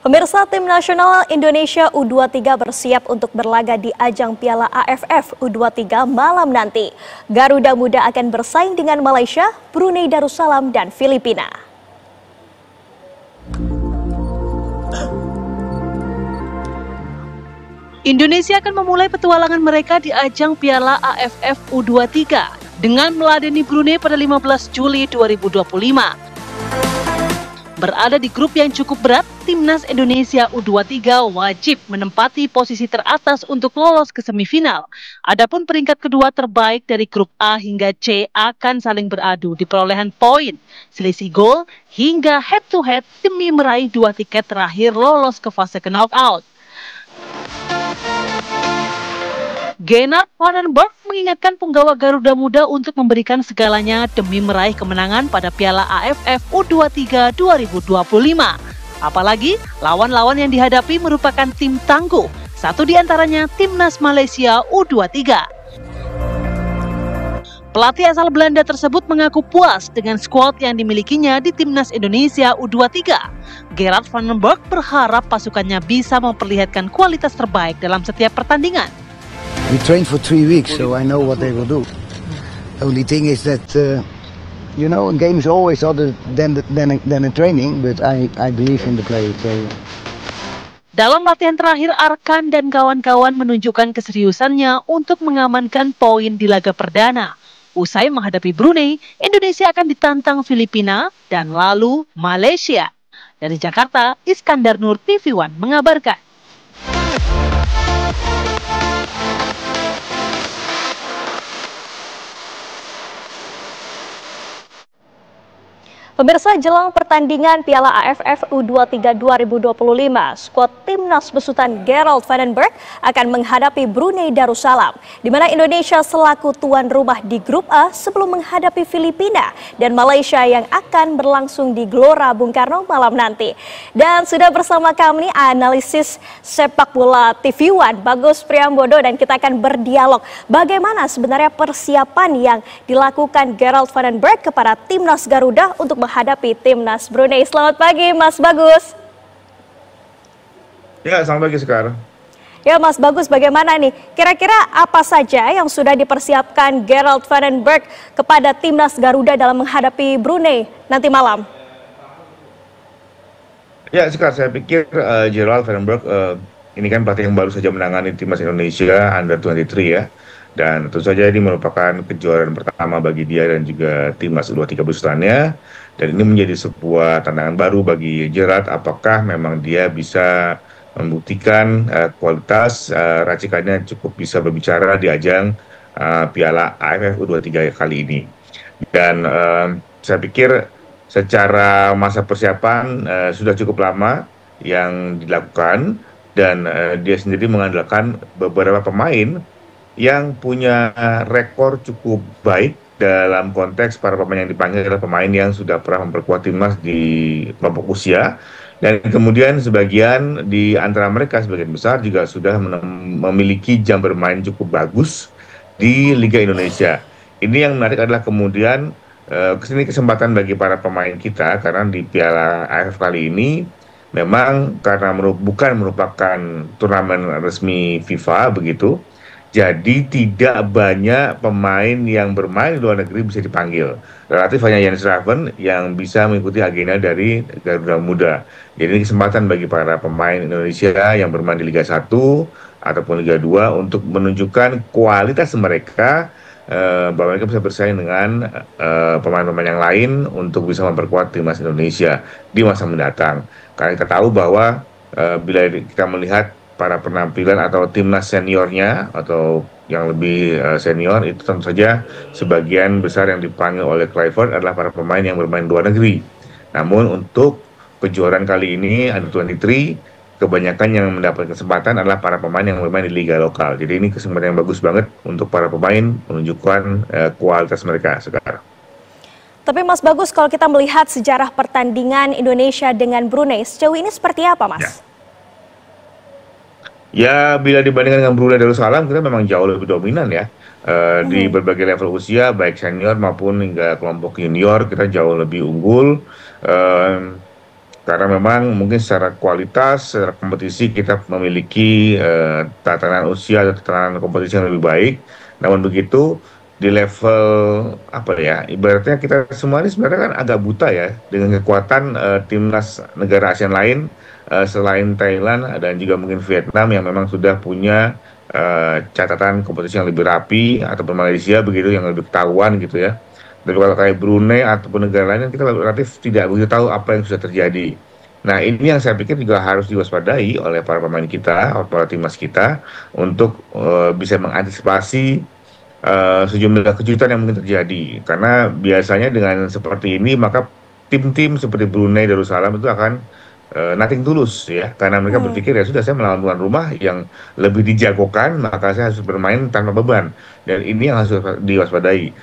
Pemirsa, tim nasional Indonesia U23 bersiap untuk berlaga di ajang Piala AFF U23 malam nanti. Garuda Muda akan bersaing dengan Malaysia, Brunei Darussalam, dan Filipina. Indonesia akan memulai petualangan mereka di ajang Piala AFF U23 dengan meladeni Brunei pada 15 Juli 2025. Berada di grup yang cukup berat, Timnas Indonesia U23 wajib menempati posisi teratas untuk lolos ke semifinal. Adapun peringkat kedua terbaik dari grup A hingga C akan saling beradu di perolehan poin, selisih gol, hingga head-to-head demi meraih 2 tiket terakhir lolos ke fase knockout. Gennard Van den Berg mengingatkan penggawa Garuda Muda untuk memberikan segalanya demi meraih kemenangan pada Piala AFF U23 2025. Apalagi lawan-lawan yang dihadapi merupakan tim tangguh, satu di antaranya Timnas Malaysia U23. Pelatih asal Belanda tersebut mengaku puas dengan skuad yang dimilikinya di Timnas Indonesia U23. Gennard Van den Berg berharap pasukannya bisa memperlihatkan kualitas terbaik dalam setiap pertandingan. We trained for 3 weeks, so I know what they will do. The only thing is that, a game is always other than a training, but I believe in the play. So. Dalam latihan terakhir, Arkan dan kawan-kawan menunjukkan keseriusannya untuk mengamankan poin di laga perdana. Usai menghadapi Brunei, Indonesia akan ditantang Filipina dan lalu Malaysia. Dari Jakarta, Iskandar Nur, TV One mengabarkan. Pemirsa, jelang pertandingan Piala AFF U23 2025, skuad Timnas besutan Gerald Van den Berg akan menghadapi Brunei Darussalam, di mana Indonesia selaku tuan rumah di grup A sebelum menghadapi Filipina dan Malaysia yang akan berlangsung di Gelora Bung Karno malam nanti. Dan sudah bersama kami analisis sepak bola TV One, Bagus Priambodo, dan kita akan berdialog bagaimana sebenarnya persiapan yang dilakukan Gerald Van den Berg kepada Timnas Garuda untuk menghadapi Timnas Brunei. Selamat pagi, Mas Bagus. Ya, selamat pagi sekarang. Ya, Mas Bagus, bagaimana nih? Kira-kira apa saja yang sudah dipersiapkan Gerald Van den Berg kepada Timnas Garuda dalam menghadapi Brunei nanti malam? Ya, sekarang saya pikir Gerald Van den Berg ini kan pelatih yang baru saja menangani Timnas Indonesia Under 23 ya. Dan tentu saja ini merupakan kejuaraan pertama bagi dia dan juga Timnas U23 besutannya. Dan ini menjadi sebuah tantangan baru bagi Gerald, apakah memang dia bisa membuktikan kualitas racikannya cukup bisa berbicara di ajang Piala AFF U23 kali ini. Dan saya pikir secara masa persiapan sudah cukup lama yang dilakukan, dan dia sendiri mengandalkan beberapa pemain yang punya rekor cukup baik dalam konteks para pemain yang dipanggil adalah pemain yang sudah pernah memperkuat timnas di kelompok usia, dan kemudian sebagian di antara mereka, sebagian besar juga sudah memiliki jam bermain cukup bagus di Liga Indonesia. Ini yang menarik adalah kemudian kesini kesempatan bagi para pemain kita, karena di Piala AFF kali ini memang karena bukan merupakan turnamen resmi FIFA begitu. Jadi tidak banyak pemain yang bermain di luar negeri bisa dipanggil. Relatif hanya Jens Raven yang bisa mengikuti agenda dari Garuda Muda. Jadi ini kesempatan bagi para pemain Indonesia yang bermain di Liga 1 ataupun Liga 2 untuk menunjukkan kualitas mereka, bahwa mereka bisa bersaing dengan pemain-pemain yang lain untuk bisa memperkuat timnas Indonesia di masa mendatang. Karena kita tahu bahwa bila kita melihat para penampilan atau timnas seniornya atau yang lebih senior, itu tentu saja sebagian besar yang dipanggil oleh Clifford adalah para pemain yang bermain di luar negeri. Namun untuk kejuaraan kali ini Under 23, kebanyakan yang mendapat kesempatan adalah para pemain yang bermain di liga lokal. Jadi ini kesempatan yang bagus banget untuk para pemain menunjukkan kualitas mereka sekarang. Tapi Mas Bagus, kalau kita melihat sejarah pertandingan Indonesia dengan Brunei, sejauh ini seperti apa, Mas? Ya, bila dibandingkan dengan Brunei Darussalam, kita memang jauh lebih dominan ya. Di berbagai level usia, baik senior maupun hingga kelompok junior, kita jauh lebih unggul. Karena memang mungkin secara kualitas, secara kompetisi kita memiliki tatanan usia atau tatanan kompetisi yang lebih baik. Namun begitu di level apa ya, ibaratnya kita semua ini sebenarnya kan agak buta ya dengan kekuatan timnas negara ASEAN lain selain Thailand dan juga mungkin Vietnam yang memang sudah punya catatan kompetisi yang lebih rapi, ataupun Malaysia begitu yang lebih ketahuan gitu ya. Dan kalau kayak Brunei ataupun negara lain kita relatif tidak begitu tahu apa yang sudah terjadi. Nah ini yang saya pikir juga harus diwaspadai oleh para pemain kita, para timnas kita untuk bisa mengantisipasi sejumlah kejutan yang mungkin terjadi. Karena biasanya dengan seperti ini maka tim-tim seperti Brunei Darussalam itu akan nothing tulus ya, karena mereka berpikir ya sudah saya melawan tuan rumah yang lebih dijagokan, maka saya harus bermain tanpa beban, dan ini yang harus diwaspadai.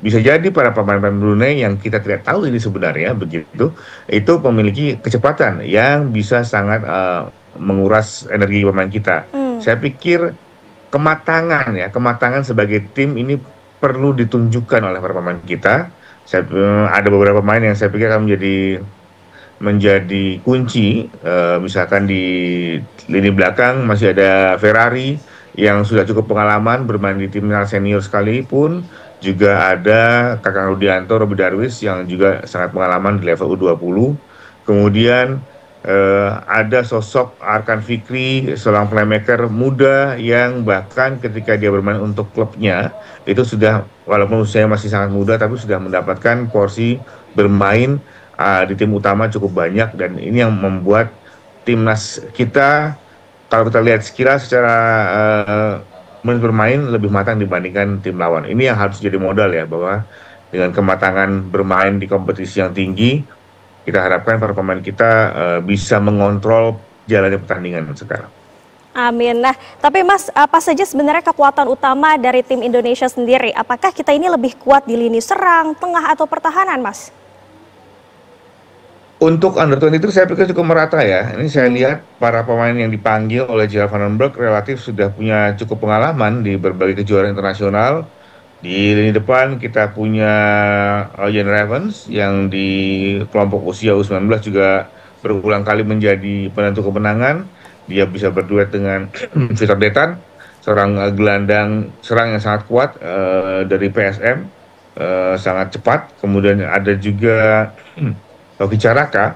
Bisa jadi para pemain-pemain Brunei yang kita tidak tahu ini sebenarnya begitu, itu memiliki kecepatan yang bisa sangat menguras energi pemain kita. Saya pikir kematangan sebagai tim ini perlu ditunjukkan oleh para pemain kita. Ada beberapa pemain yang saya pikir akan menjadi kunci, misalkan di lini belakang masih ada Ferrari yang sudah cukup pengalaman bermain di timnas senior sekalipun, juga ada Kakang Rudianto, Robby Darwis yang juga sangat pengalaman di level U20. Kemudian ada sosok Arkan Fikri, seorang playmaker muda yang bahkan ketika dia bermain untuk klubnya itu sudah, walaupun usianya masih sangat muda, tapi sudah mendapatkan porsi bermain di tim utama cukup banyak, dan ini yang membuat timnas kita kalau kita lihat sekilas secara menit bermain lebih matang dibandingkan tim lawan. Ini yang harus jadi modal ya, bahwa dengan kematangan bermain di kompetisi yang tinggi, kita harapkan para pemain kita bisa mengontrol jalannya pertandingan sekarang. Amin. Nah, tapi Mas, apa saja sebenarnya kekuatan utama dari tim Indonesia sendiri? Apakah kita ini lebih kuat di lini serang, tengah, atau pertahanan, Mas? Untuk Under-23 saya pikir cukup merata ya. Ini saya lihat para pemain yang dipanggil oleh Gerald Van den Berg relatif sudah punya cukup pengalaman di berbagai kejuaraan internasional. Di lini depan kita punya Ian Ravens yang di kelompok usia U19 juga berulang kali menjadi penentu kemenangan. Dia bisa berduet dengan Victor Detan, seorang gelandang serang yang sangat kuat dari PSM, sangat cepat. Kemudian ada juga Hoki Caraka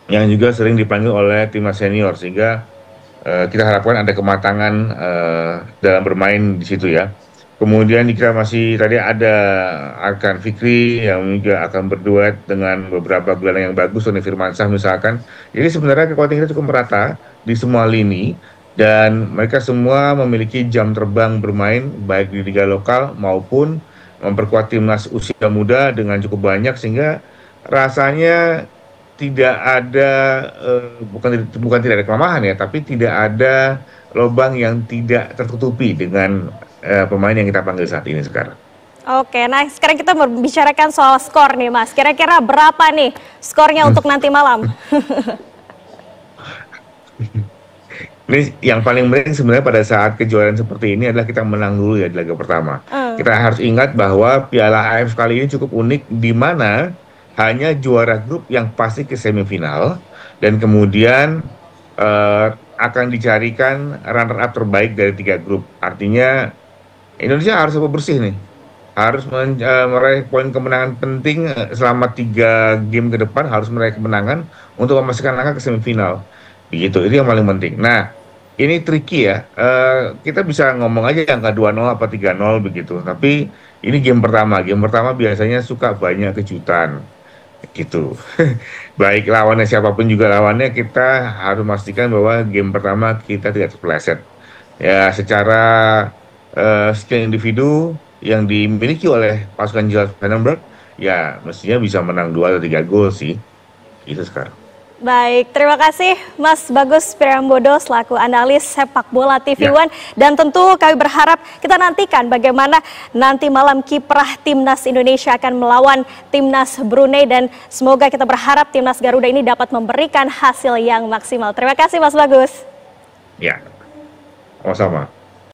yang juga sering dipanggil oleh timnas senior, sehingga kita harapkan ada kematangan dalam bermain di situ ya. Kemudian kita masih tadi ada Arkan Fikri yang juga akan berduet dengan beberapa gelandang yang bagus, Tony Firmansyah misalkan. Jadi sebenarnya kekuatan kita cukup merata di semua lini, dan mereka semua memiliki jam terbang bermain baik di liga lokal maupun memperkuat timnas usia muda dengan cukup banyak, sehingga rasanya tidak ada bukan tidak ada kelemahan ya, tapi tidak ada lubang yang tidak tertutupi dengan pemain yang kita panggil saat ini sekarang. Oke, nah sekarang kita membicarakan soal skor nih Mas. Kira-kira berapa nih skornya untuk nanti malam? Ini yang paling penting sebenarnya pada saat kejuaraan seperti ini adalah kita menang dulu ya di laga pertama. Kita harus ingat bahwa Piala AFF kali ini cukup unik, di mana hanya juara grup yang pasti ke semifinal, dan kemudian akan dicarikan runner-up terbaik dari 3 grup. Artinya Indonesia harus bersih nih, harus meraih poin kemenangan penting selama 3 game ke depan, harus meraih kemenangan untuk memastikan langkah ke semifinal. Begitu, itu yang paling penting. Nah, ini tricky ya, kita bisa ngomong aja angka 2-0 apa 3-0 begitu, tapi ini game pertama biasanya suka banyak kejutan gitu. Baik lawannya siapapun juga lawannya, kita harus memastikan bahwa game pertama kita tidak terpeleset ya. Secara skill individu yang dimiliki oleh pasukan Gerald Van den Berg, ya mestinya bisa menang 2 atau 3 gol sih, itu sekarang. Baik, terima kasih Mas Bagus Priambodo selaku analis sepak bola TV One. Dan tentu kami berharap kita nantikan bagaimana nanti malam kiprah timnas Indonesia akan melawan timnas Brunei, dan semoga kita berharap timnas Garuda ini dapat memberikan hasil yang maksimal. Terima kasih Mas Bagus. Ya, sama-sama.